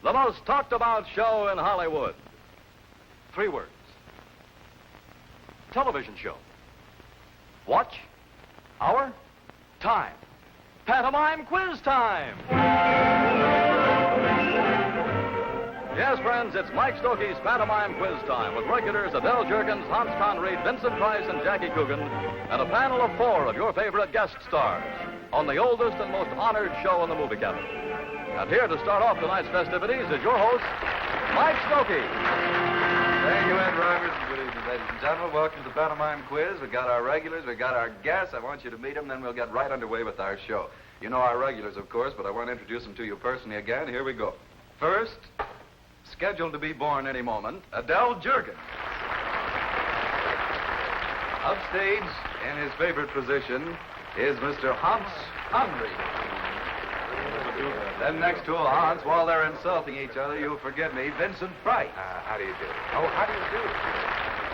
the most talked about show in Hollywood. 3 words. Television show. Watch. Hour. Time. Pantomime Quiz Time. Yes, friends, it's Mike Stokey's Pantomime Quiz Time with regulars Adele Jurgens, Hans Conried, Vincent Price, and Jackie Coogan, and a panel of 4 of your favorite guest stars on the oldest and most honored show in the movie cabinet. And here to start off tonight's festivities is your host, Mike Stokey. Thank you, Ed Roberts. Good evening, ladies and gentlemen. Welcome to the Pantomime Quiz. We got our regulars, we got our guests. I want you to meet them, then we'll get right underway with our show. You know our regulars, of course, but I want to introduce them to you personally again. Here we go. First, scheduled to be born any moment, Adele Jurgens. Upstage, in his favorite position, is Mr. Hans Conried. Then next to Hans, while they're insulting each other, you'll forgive me, Vincent Price. How do you do? Oh, how do you do?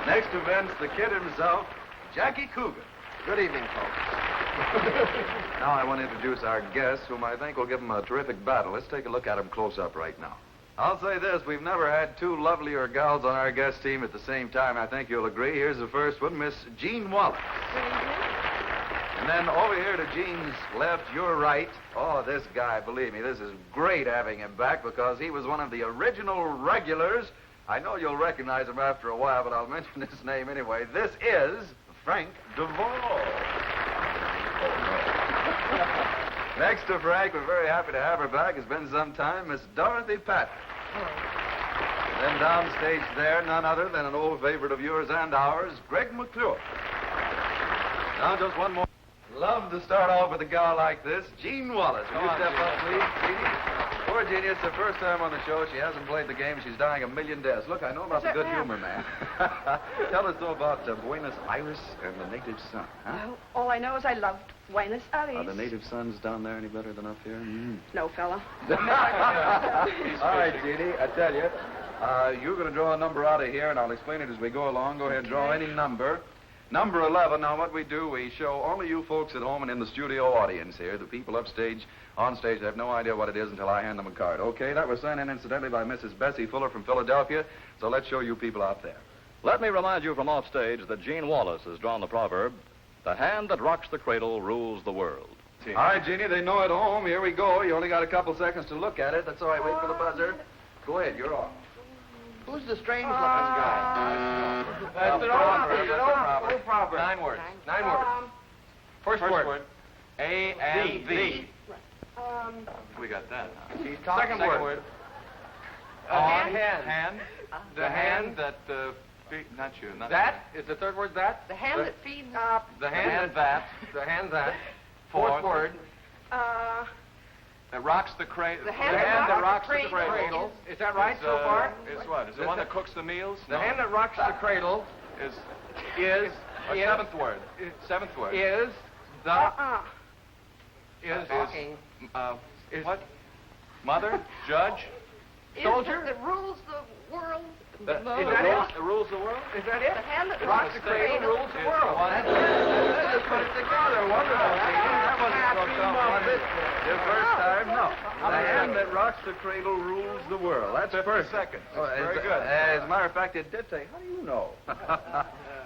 Next to Vince, the kid himself, Jackie Coogan. Good evening, folks. Now I want to introduce our guests, whom I think will give them a terrific battle. Let's take a look at them close up right now. I'll say this, we've never had 2 lovelier gals on our guest team at the same time. I think you'll agree. Here's the first one, Miss Jean Wallace. And then over here to Jean's left, your right. Oh, this guy, believe me, this is great having him back because he was one of the original regulars. I know you'll recognize him after a while, but I'll mention his name anyway. This is Frank DeVoe. Next to Frank, we're very happy to have her back. It's been some time, Miss Dorothy Patton. And then downstage there, none other than an old favorite of yours and ours, Greg McClure. Now just one more. Love to start off with a gal like this, Jean Wallace. Will you step up, please, Jeannie? Poor Jeannie, it's her first time on the show. She hasn't played the game. She's dying a million deaths. Look, I know about the good humor, man. Tell us, though, about Buenos Aires and the native sun, huh? Well, all I know is I loved Buenos Aires. Are the native suns down there any better than up here? No, fella. All right, Jeannie, I tell you, you're going to draw a number out of here, and I'll explain it as we go along. Go ahead and draw any number. Number 11, now what we do, we show only you folks at home and in the studio audience here, the people upstage, on stage, they have no idea what it is until I hand them a card. Okay, that was sent in incidentally by Mrs. Bessie Fuller from Philadelphia, so let's show you people out there. Let me remind you from off stage that Jean Wallace has drawn the proverb, the hand that rocks the cradle rules the world. All right, Jeannie, they know at home. Here we go. You only got a couple seconds to look at it. That's all right. Wait for the buzzer. Go ahead. You're on. Who's the strange-looking guy? That's an old proverb. 9 words. 9 words. First word. A and V. We got that. He's talking. Second word. Hand. The hand that not you. Not That is the third word. That. The hand that feeds. The hand that. The hand that. Fourth word. That rocks the cradle. The hand that rocks the Cradle. Is that right so far? Is what? Is the one that cooks the meals? The hand that rocks the cradle is is a seventh word. Seventh word. Is the Is what? Mother? Judge? soldier that rules the world. Is that it? Rules the world? Is that it? The hand that Rocks the cradle rules the world. Let's put it together. Wonderful. That wasn't so funny. Your first time? No. The hand that rocks the cradle rules the world. That's first. Seconds. Very good. As a matter of fact, it did say, how do you know?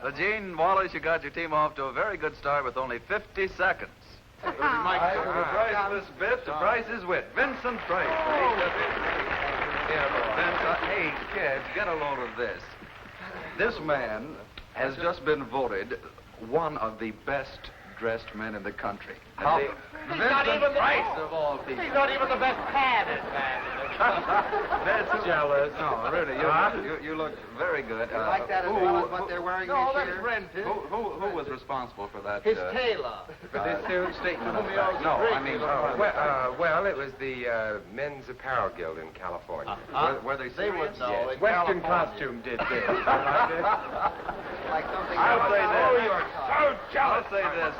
Well, Gene Wallace, you got your team off to a very good start with only 50 seconds. Mike For the price of this bit, the price is wit. Vincent Price. Hey, kids, get a load of this. This man has just been voted one of the best-dressed men in the country. Vincent Price, of all people. He's not even the best padded man. That's jealous. No, really, you look very good. Like that as well as what they're wearing this year? No, that's rented. Who was responsible for that? His tailor. For this statement of fact. No, I mean, Well, it was the Men's Apparel Guild in California. were they They would serious? know. Yes. Western Costume did this. Like something I'll say this. you're so jealous. I'll say this.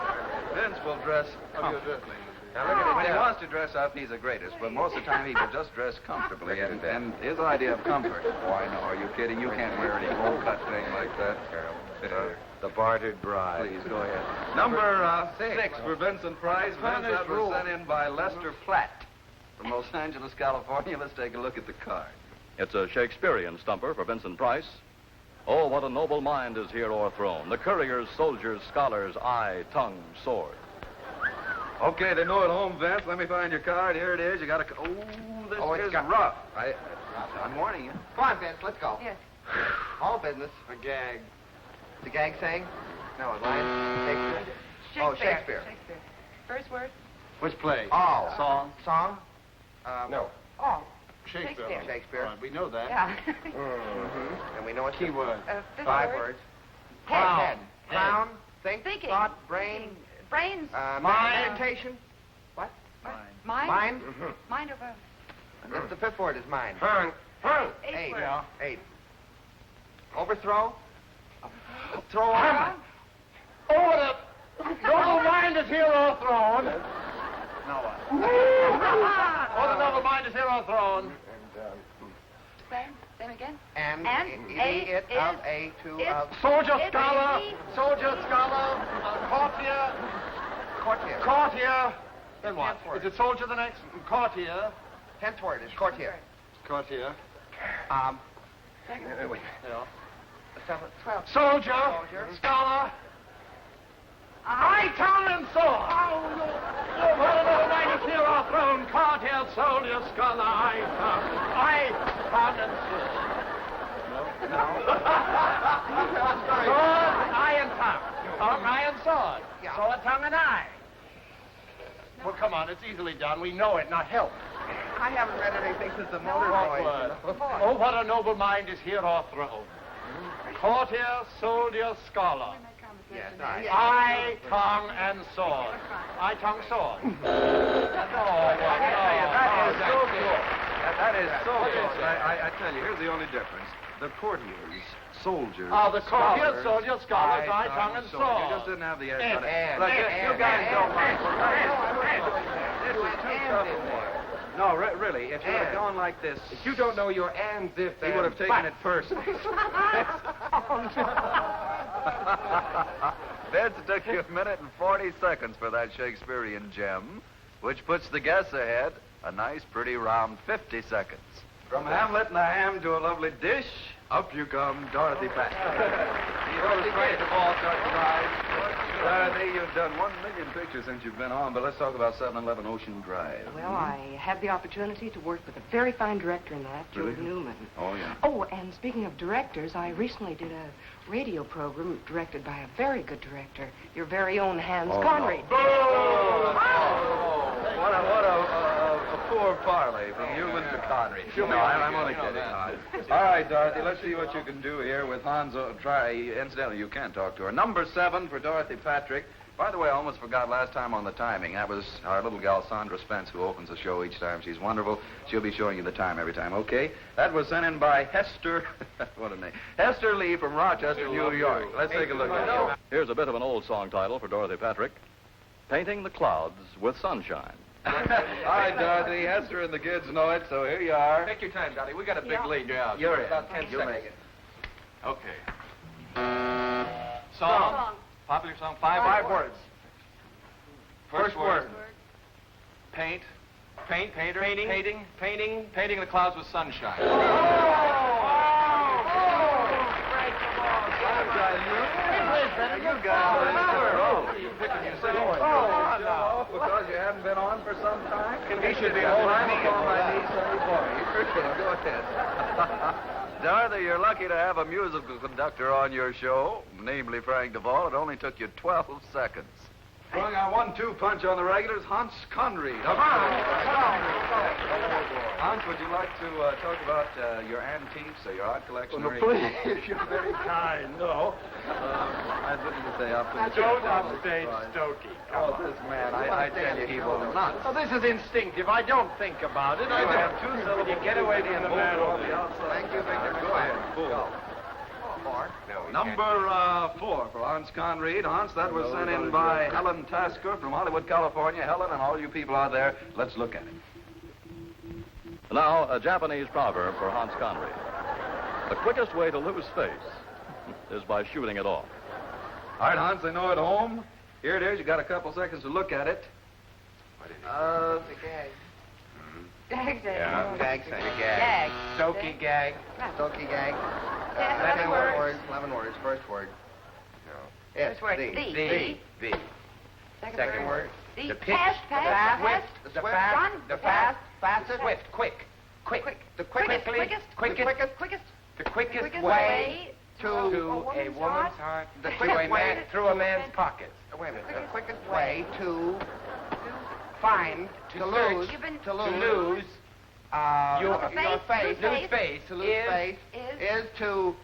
Vince will dress comfortably. Now, look at it. When he wants to dress up, he's the greatest. But most of the time, he will just dress comfortably. And his idea of comfort. Why, no, are you kidding? You can't wear any low-cut thing like that. Terrible. The bartered bride. Please, go ahead. Number 6 for Vincent Price. Vince, that was sent in by Lester Platt. from Los Angeles, California. Let's take a look at the card. It's a Shakespearean stumper for Vincent Price. Oh, what a noble mind is here o'erthrown. The couriers, soldiers, scholars, eye, tongue, sword. Okay, they know at home, Vince. Let me find your card. Here it is. You got to... Oh, this is rough. I'm warning you. Come on, Vince, let's go. Yes. All business. A gag. The gag saying? No, a line. Shakespeare. Oh, Shakespeare. First word? Which play? All. Song? Song? No. All. Shakespeare. Shakespeare. All right, we know that. Yeah. And we know it's Keyword. Fifth 5 word? words. Crown. Head. Crown. Think. Thinking. Thought. Brain. Brains. Mind. Meditation. What? Mind? Mind. Mind of a... The 5th word is mind. Hung. Eighth word. Yeah. 8. Overthrow. Throw on. Oh, the noble mind is here o'erthrown. Now what? Oh, the noble mind is here o'erthrown. Same again? And it it of a to it- of Soldier, It- scholar, it- soldier, scholar, courtier, courtier. courtier. Then what? Tenth word. Is it soldier the next? Courtier. 10th word is courtier. Courtier. Wait. Yeah. 7th. 12. Soldier, Soldier. scholar, eye, tongue, and sword. Oh, what a noble mind is here o'erthrown. Courtier, soldier, scholar, eye, tongue, and sword. Sword, eye, and tongue. Tongue, eye, and sword. Yeah. Sword, tongue, and eye. Well, come on, it's easily done. We know it, not help. I haven't read anything since the motor What voice. word? Oh, what a noble mind is here o'erthrown. Courtier, soldier, scholar. Yes, Eye, tongue, and sword. Eye, tongue, sword. That is so close. I tell you, here's the only difference. The courtiers, soldiers, Oh, the courtier, scholars, soldier, scholars, eye, tongue, and sword. You just sword. didn't have the And, edge on it. and, Look, and, you guys and, don't mind. and, This is too tough for me. No, really, if you had And. gone like this, You don't know your ands if he would have taken it personally. Vince, it took you 1 minute and 40 seconds for that Shakespearean gem, which puts the guess ahead a nice, pretty round 50 seconds. From Hamlet and a ham to a lovely dish, up you come, Dorothy Patrick. You always afraid the ball starts to rise. Dorothy, you've done 1 million pictures since you've been on, but let's talk about 711 Ocean Drive. Well, I had the opportunity to work with a very fine director in that, Joe Really? Newman. Oh, yeah. Oh, and speaking of directors, I recently did a radio program directed by a very good director, your very own Hans Oh, Conried. no. What a poor parley from Newman to Connery. No, I'm only kidding. All right, Dorothy, let's see what you can do here with Hans. Incidentally, you can talk to her. Number 7 for Dorothy Patrick. By the way, I almost forgot last time on the timing. That was our little gal, Sandra Spence, who opens the show each time. She's wonderful. She'll be showing you the time every time, okay? That was sent in by Hester, what a name, Hester Lee from Rochester, New York. Let's take a look at it. Here's a bit of an old song title for Dorothy Patrick. Painting the Clouds with Sunshine. All right, Dorothy, Hester and the kids know it, so here you are. Take your time, Dottie. We got a big Yeah. lead. Yeah. You're in. About 10 You'll seconds. make it. Okay. Song. Popular song. 5 words. First word. Paint. Painter. Painting the clouds with sunshine. You guys because you haven't been on for some time? He should be holding holding me on my knees, sonny boy. Go ahead. Dorothy, you're lucky to have a musical conductor on your show, namely Frank Duvall. It only took you 12 seconds. Throwing our 1-2 punch on the regulars, Hans Conried. Hans, would you like to talk about your antiques or your art collection? Oh, no, please. You're very kind. No. I was looking to say up in the Don't upstage Stokey. Oh, this man, I tell you, he will not. Oh, this is instinctive. I don't think about it. I You don't. have 2 syllables. You get away from the man on over the outside. Thank you, Victor. Go ahead. Fool. Number 4 for Hans Conried. Hans, that was sent in by Helen Tasker from Hollywood, California. Helen and all you people out there, let's look at it. Now, a Japanese proverb for Hans Conried. The quickest way to lose face is by shooting it off. All right, Hans, they know at home. Here it is. You got a couple seconds to look at it. The gag. Gag. Yeah. Gag say. Gag. Stokey gag. Stokey gag. Yes, 11 words. 11 words. First word. No. First word. The. The. Second word. The. The pitch. Fast. The The fast. fast. Run. The fast. Fastest. Swift. Quick. The quickest. Quickest. The quickest way way to a woman's heart. The To a quickest man way. through a man's pockets. Wait a minute. The quickest way to Find. to lose. You've been- To To lose. lose. Your face. face. Lose face. To lose is face Is. is to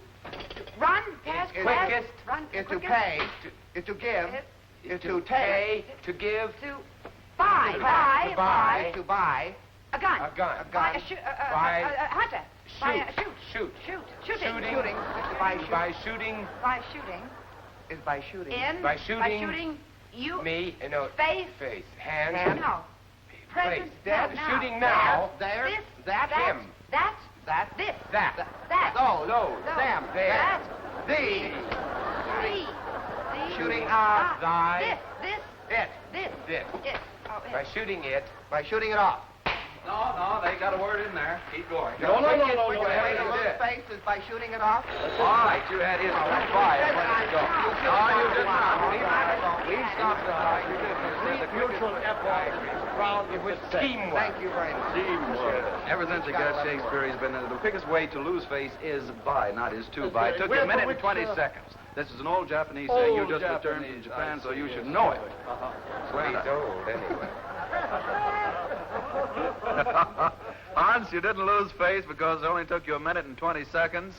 Run. Pass. Is pass, quickest. Run. is to quickest. pay. Is to give. Is to take. pay. To give. To buy. To Buy. buy. To buy. A gun. A gun. A Buy gun. Buy- a hunter. Buy a shoot. Shoot. Shooting. Shooting. By By shooting By shooting. is by shooting. In. By shooting You. me. No. Face. Face. Hands. Hand. No. Present. That. Now. Shooting now. There. This. That. Him. That. That. This. That. That. Those. Those. Them. There. That. These. The. Shooting off. Thy. This. It. This. This. It. Oh, it. By shooting it. By shooting it off. No, they got a word in there. Keep going. No. The quickest no, way no, to no. lose face is by shooting it off. All right, you had his by. Where did it go? No, you did not. Leave stop the line. You did. Mutual effort. Round It was success. teamwork. Thank you very much. Ever since you got Shakespeare, he's been the quickest way to lose face is by, not is to by. It took you a minute and 20 seconds. This is an old Japanese saying. You just returned from Japan, so you should know it. Swear He's that. old anyway. Hans, you didn't lose face because it only took you a minute and 20 seconds.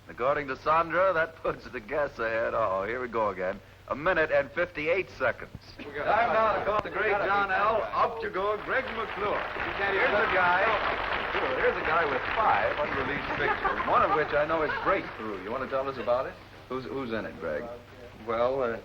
According to Sandra, that puts the guess ahead. Oh, here we go again. A minute and 58 seconds. Time now to call the great John L. Up to go, Greg McClure. Here's a guy with 5 unreleased pictures, one of which I know is Breakthrough. You want to tell us about it? Who's in it, Greg? Well,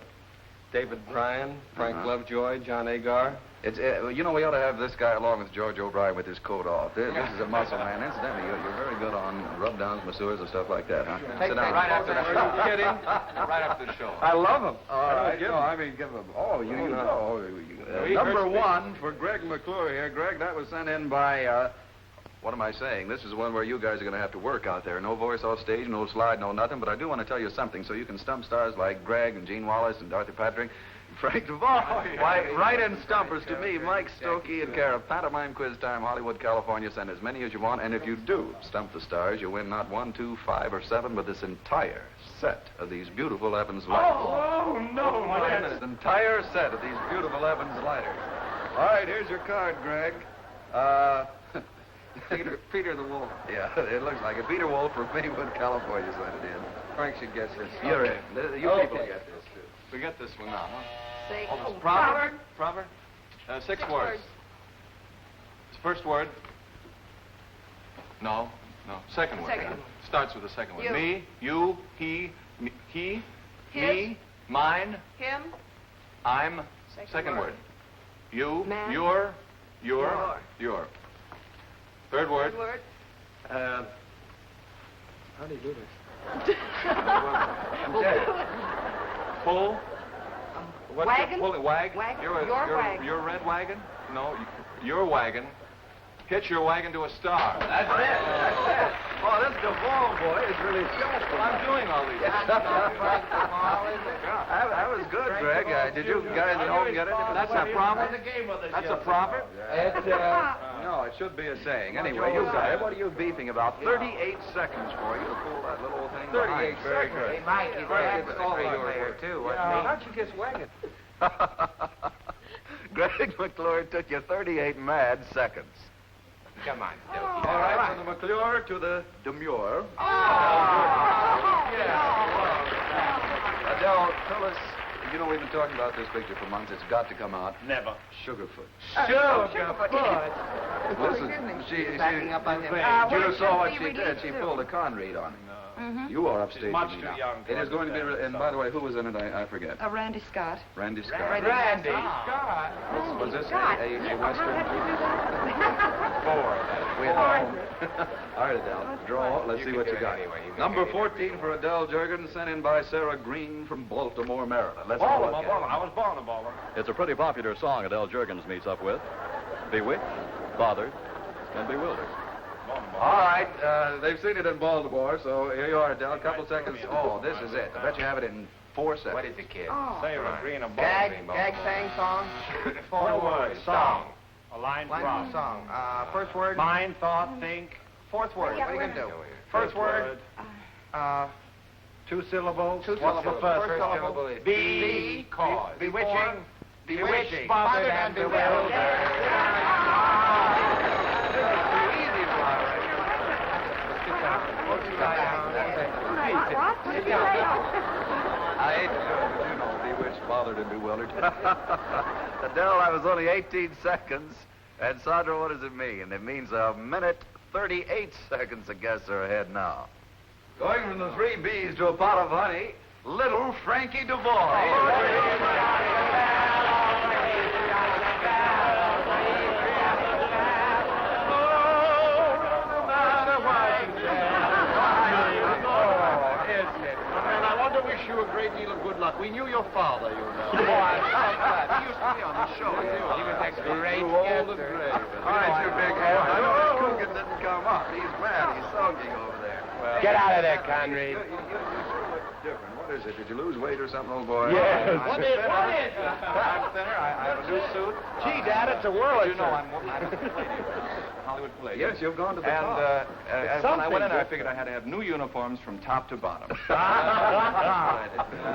David Bryan, Frank Lovejoy, John Agar. It's you know, we ought to have this guy along with George O'Brien with his coat off. This is a muscle man. Incidentally, you're very good on rub-downs, masseurs, and stuff like that, huh? Sit down. Right after the show. Are you kidding? Right after the show. I love him. All right. Give No, him. I mean, give him. Oh, you Oh, no. know. He Number hurts me. 1 for Greg McClure here. Greg, that was sent in by. What am I saying? This is one where you guys are going to have to work out there. No voice off stage, no slide, no nothing. But I do want to tell you something so you can stump stars like Greg and Gene Wallace and Dorothy Patrick. Frank DeVos. Why, write in stumpers to me, Mike Stokey, in care of Pantomime Quiz Time, Hollywood, California. Send as many as you want, and if you do stump the stars, you win not 1, 2, 5, or 7, but this entire set of these beautiful Evans lighters. Oh, no, my This entire set of these beautiful Evans lighters. All right, here's your card, Greg. Peter the Wolf. Yeah, it looks like it. Peter Wolf from Maywood, California sent it in. Frank should guess this. You're in. You people Okay. get this, too. We get this one now, huh? Say. Proverb? 6 words. First word. No. Second word. Second. Starts with the second word. You. Me, you, he, he, His. me, mine, Him. I'm. Second word. You, Man. your. Third word. Good word. How do you do this? Pull. What's Wagon? Pull it. Wagon. Wagon. Your Wagon. Your red wagon? No, your wagon. Hitch your wagon to a star. That's it. Oh, this Duvall boy is really skillful. I'm doing all these. That was good, Greg. Did you guys at home get it? That's a proverb. That's a proverb. No, it should be a saying. Anyway, you guys, what are you beefing about? 38 seconds for you to pull that little thing 38 behind. Very seconds. good. Mike, he's Greg, right. it's all Your yours. player, too. How'd you guess wagon? Greg McClure took you 38 mad seconds. Come on, All right, from the McClure to the Demure. Adele, tell us, you know, we've been talking about this picture for months. It's got to come out. Never. Sugarfoot. Sugarfoot. Listen, she Backing up on him. you saw what we she did. released She too? pulled a con read on him. You are upstage. much me too now. young It to is going to be, understand and by the way, who was in it? I forget. Randy Scott. Randy Scott. Randy Scott. Was this Scott. a Western? Four. We had all right, Adele. Draw. Let's You see can what do you it got. anyway. You can Number do it 14 for Adele Jurgen, sent in by Sarah Green from Baltimore, Maryland. Let's have a look at it. I was born a baller. It's a pretty popular song Adele Jurgens meets up with. Bewitched, Bothered, and bewildered. All right, they've seen it in Baltimore, so here you are, Adele. A couple seconds. Oh, this is it. I bet you have it in 4 seconds. What is it, kid? Say a green and Gag, sang song. 4 words. Song. A line Line from. song. First word. Mind, thought, think. Fourth word. What are you going to do? First word. 2 syllables. Two What's syllables. the first First syllable? syllable is Be. cause. Bewitching. Bewitched, bothered, and bewildered. I hate to do it, but you know, bewitched, bothered, and bewildered. Adele, I was only 18 seconds. And Sandra, what does it mean? It means 1 minute, 38 seconds, I guess, are ahead now. Going from the 3 B's to a pot of honey, little Frankie I want to wish you a great deal of good luck. We knew your father, you know. He used to be on the show. He was a great guesser. All right, you big head. I know this Coogan didn't come up. He's mad. He's sulking over there. Get out of there, Conrad. You different. What is it? Did you lose weight or something, old boy? Yes. What is it? I'm thinner. I have a new suit. Gee, Dad, it's a whirl. You know, I'm a Palladium. Hollywood Palladium. Yes, you've gone to the And top. when I went in, I figured I had to have new uniforms from top to bottom.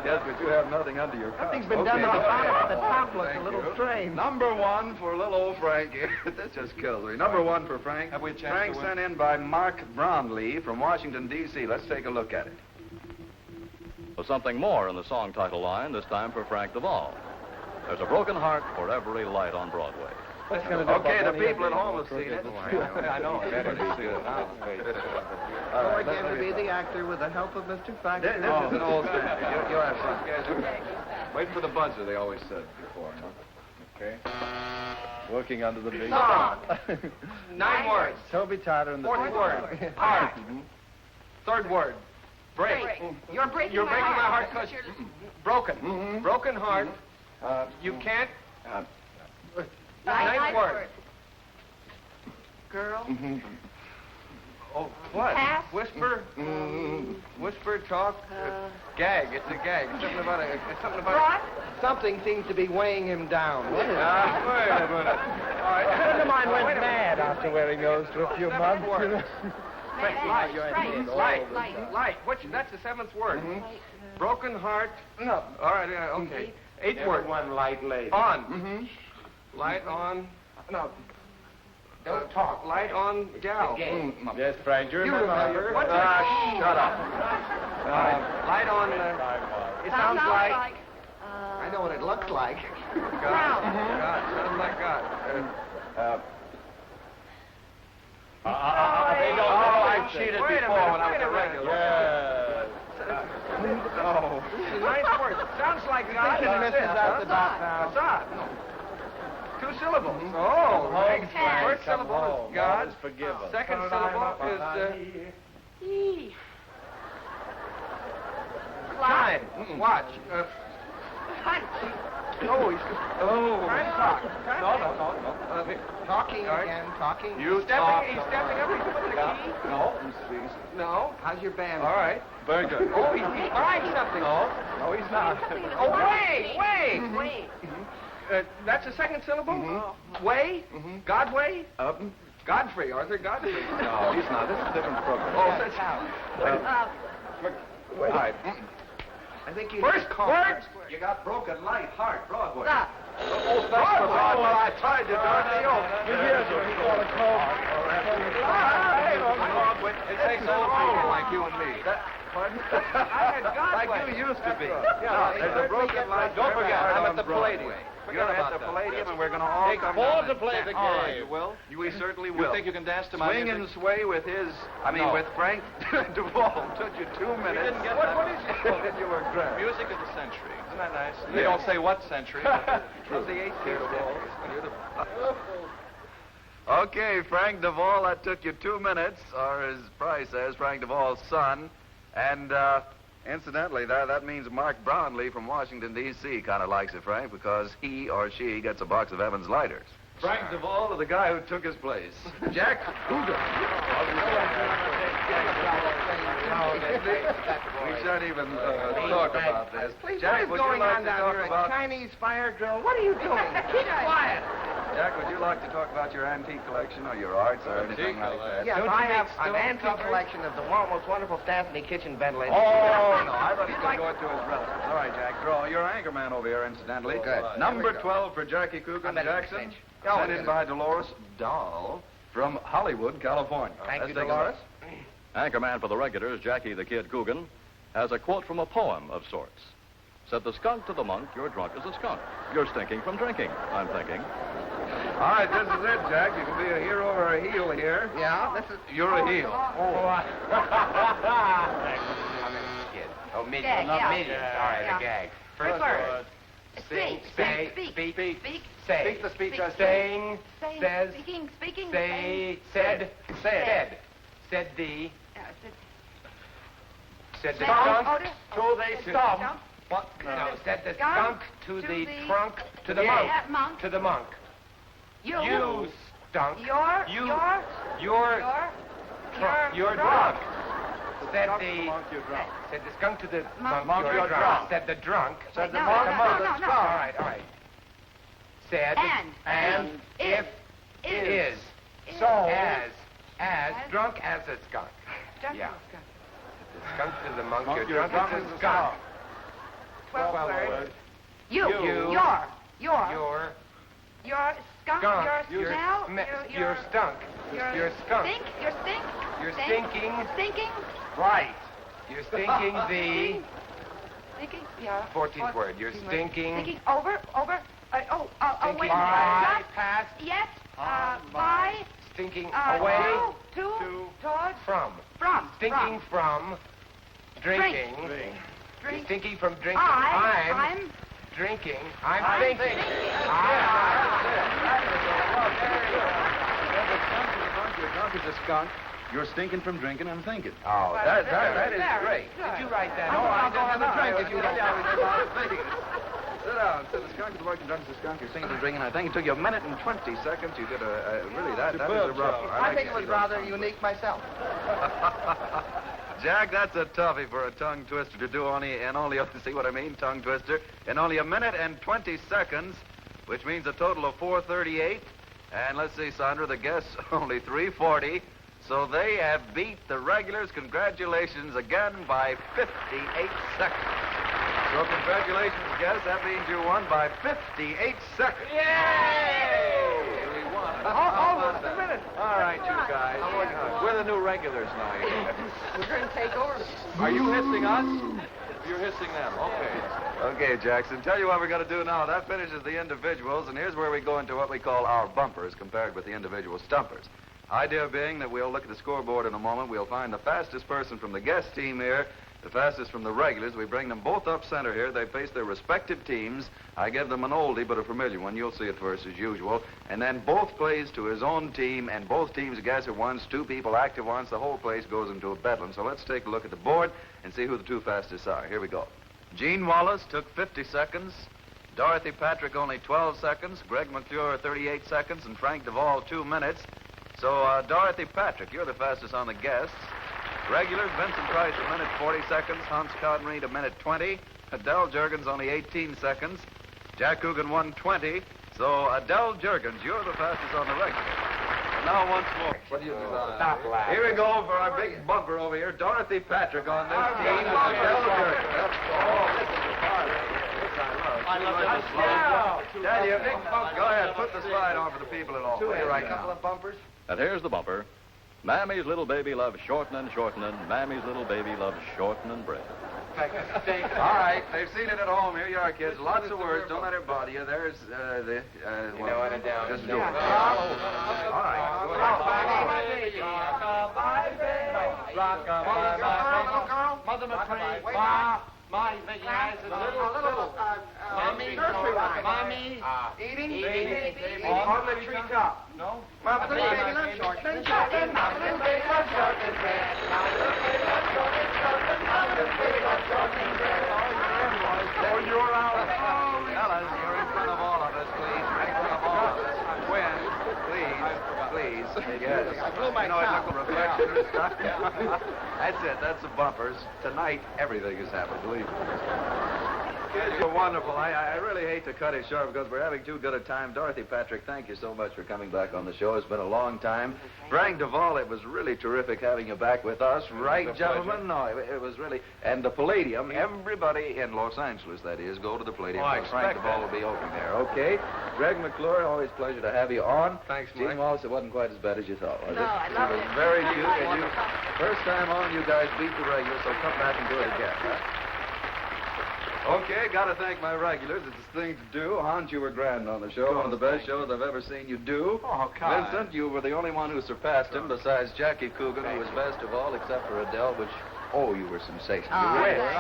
Yes, but you have nothing under your cuffs. Nothing's been done to the bottom, but the top looks a little strange. Number 1 for little old Frankie. That just kills me. Number 1 for Frank. Have we a chance Frank to win? sent in by Mark Brownlee from Washington, D.C. Let's take a look at it. With something more in the song title line, this time for Frank Duvall. There's a broken heart for every light on Broadway. Okay, the people at home have seen it. I know. I better see it. Or again to be the actor with the help of Mr. Fact. This is an old standard. You'll have some. Wait for the buzzer, they always said before. Okay. Working under the big... Song. 9 words. Toby Tyler and the... Fourth word. Heart. Third word. Break. You're breaking You're my breaking my heart heart. because broken. Broken heart. You can't. Ninth word. Girl. Oh, what? Pass. Whisper. Whisper, talk. Gag. It's a gag. Something about it. Something about What? Something seems to be weighing him down. What is it? A friend of mine went mad after wearing those for a few months. Light. Light. Light. That's the 7th word. Broken heart. No. All right. Okay. 8th word. One light lady. On. Light on. No. Don't talk. Light on gal. Yes, Frank, you You remember. remember. What's Shut up. Light on. It sounds like. I I know what it looks like. Now. God. Sounds like God. I've cheated Wait a before minute, when I was wait a a minute. regular. Oh. The 9th word. Sounds like God. Thinking Mrs. At the dot now. Assad. 2 syllables. Oh, Home, First come syllable home. is God. is forgiven. Second syllable is Yee. time. Watch. Punch. Oh, he's time clock. Talking again. Talking. You stepping. talk. He's stepping up. He's putting the key. No, No. How's your band? All right. Very good. Oh, he's buying something. No, he's not. Oh, wait. Wait. That's the second syllable? Way? Godway? Godfrey, Arthur Godfrey. No, he's not. This is a different program. Oh, that's All right. I think you first word. You got broken light, heart, Broadway. Stop. Oh, thanks for well, I tried to, Dorothy. It takes old people like you and me. Pardon? I had Godway. Like you used to be. Yeah, There's a broken light. Don't forget, I'm at the Palladium. You're at the Palladium, and we're going to all Take come 4 down to and play dance. the All right, game. you will? We certainly You will. think you can dance to my Swing music? and sway with his, No. with Frank Duvall. Took you 2 minutes. didn't get what, that. what is it? You were great. Music of the century. Isn't that nice? They don't say what century. Of the 18th Okay, Frank Duvall, that took you 2 minutes, or as Price says, Frank Duvall's son. And incidentally, that means Mark Brownlee from Washington, D.C. kind of likes it, Frank, because he or she gets a box of Evans lighters. Frank Duvall or the guy who took his place? Jack Coogan. We shan't even talk about this. Please, Jack, what is would you going like on to down talk here? about... A Chinese fire drill? What are you doing? Keep quiet. Jack, would you like to talk about your antique collection or your arts or anything like that? Yes, Don't I you have make an stone antique covers? collection of the most wonderful Stanley kitchen ventilators. Oh, no, I thought he could go it to his relatives. All right, Jack, draw. You're anchor man over here, incidentally. Good. Number Here we go. 12 for Jackie Coogan I'm at an Jackson. exchange. Oh, Sent in by Dolores Dahl from Hollywood, California. Thank Let's you, take a Dolores. look. Anchorman for the regulars, Jackie the Kid Coogan, has a quote from a poem of sorts. Said the skunk to the monk, you're drunk as a skunk. You're stinking from drinking, I'm thinking. All right, this is it, Jack. You can be a hero or a heel here. Yeah, this is... You're a heel. Oh, medium. Gag, Not yeah. medium. All right, Yeah. a gag. First word. Sing, Speak. say, Speak. speak, Speak. say. Speak the speech I Sing, Saying, says, speaking, say, said, said the, said the Stump. skunk to the stump. Stump. What? No, said the Skunk skunk to to the the- trunk, to the Yeah, monk, monk. to the monk. You stunk. You're drunk. Said the said the skunk to the monk, you're drunk. Said the drunk. Said the No, monk no, to no, the no, skunk. All right. Said And if is Is. so as drunk as a skunk. Yeah. The skunk to the monk, you're drunk as a skunk. 12 words. You. You. Your. You're Skunk. skunk. Your smell. You're stunk. You're skunk. Stink. Your stink. You're Stink. stinking. Stinking. Right. You're stinking the Stinking. Yeah. 14th word. You're stinking. Stinking over. Wait a Stinking minute. by, Just past, yet. By. stinking Uh, away, To. Towards. from. From. Stinking from drinking. Drink. Stinking from drinking. I'm. Drinking. I'm thinking. You're drunk as a skunk. You're stinking from drinking and thinking. Oh, That is Very great. good. Did you write that? No, I don't didn't have a drink. If you don't. Sit down. Said the skunk is working drunk as a skunk. You're singing and drinking. I think it took you a minute and 20 seconds. You did really, that is a rough one. I think it was rather unique myself. Jack, that's a toughie for a tongue twister to do only see what I mean, tongue twister, in only a minute and 20 seconds, which means a total of 4:38. And let's see, Sandra, the guests only 3:40. So they have beat the regulars. Congratulations again by 58 seconds. So congratulations, guests. That means you won by 58 seconds. Yay! We won. Almost a minute. All right, you guys. We're the new regulars now. We're going to take over. Are you hissing us? You're hissing them. Okay. Okay, Jackson, tell you what we're going to do now. That finishes the individuals, and here's where we go into what we call our bumpers compared with the individual stumpers. Idea being that we'll look at the scoreboard in a moment. We'll find the fastest person from the guest team here, the fastest from the regulars. We bring them both up center here. They face their respective teams. I give them an oldie but a familiar one. You'll see it first as usual. And then both plays to his own team, and both teams guess at once, two people active once. The whole place goes into a bedlam. So let's take a look at the board and see who the two fastest are. Here we go. Gene Wallace took 50 seconds. Dorothy Patrick only 12 seconds. Greg McClure 38 seconds. And Frank Duvall 2 minutes. So, Dorothy Patrick, you're the fastest on the guests. Regulars, Vincent Price, a minute 40 seconds. Hans Conried, a minute 20. Adele Jurgens, only 18 seconds. Jack Coogan, 1:20. So, Adele Jurgens, you're the fastest on the regulars. And now once more. What do you do? Stop laughing. Here we go for our big bumper over here. Dorothy Patrick on this team. Adele Jurgens. I love it. Daniel, go ahead. Put the slide on for the people at home. Right A couple now. of bumpers. And here's the bumper. Mammy's little baby loves shortening. Mammy's little baby loves shortening bread. All right, they've seen it at home. Here you are, kids. Lots of words. Don't let it bother you. There's the. You know what, down. Just do it. All right. Mother McCree, my big eyes and little Mommy, Eating. on the treetop. No? Mother, baby, love short. Oh, you're out. Fellas, you're in front of all of us, please. In front of all of us. When Yes. I blew my Look, top. reflection and stuff. That's it. That's the bumpers. Tonight, everything has happened, believe me. Kids, you're wonderful. I really hate to cut it short because we're having too good a time. Dorothy, Patrick, thank you so much for coming back on the show. It's been a long time. Frank Duvall, it was really terrific having you back with us. Right, gentlemen? No, it was really... And the Palladium, everybody in Los Angeles, that is, go to the Palladium. Oh, I because Frank expect Duvall will be opening there. Okay. Greg McClure, always a pleasure to have you on. Thanks, Gene Mike. Wallace, it wasn't quite as bad as you thought, was it? No, I love It it. was very cute. And you, first time on, you guys beat the regulars, so come back and do it again, huh? Okay, got to thank my regulars. It's a thing to do. Hans, you were grand on the show. One of the best shows I've ever seen you do. Oh, God. Vincent, you were the only one who surpassed him, besides Jackie Coogan, who was best of all, except for Adele, which, you were sensational. You really were.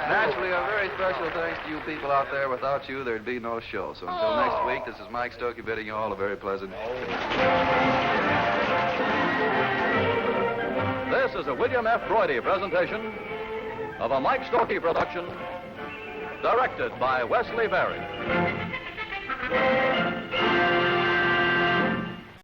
Naturally, a very special thanks to you people out there. Without you, there'd be no show. So until next week, this is Mike Stokey bidding you all a very pleasant good night. This is a William F. Broidy presentation of a Mike Stokey production, directed by Wesley Berry.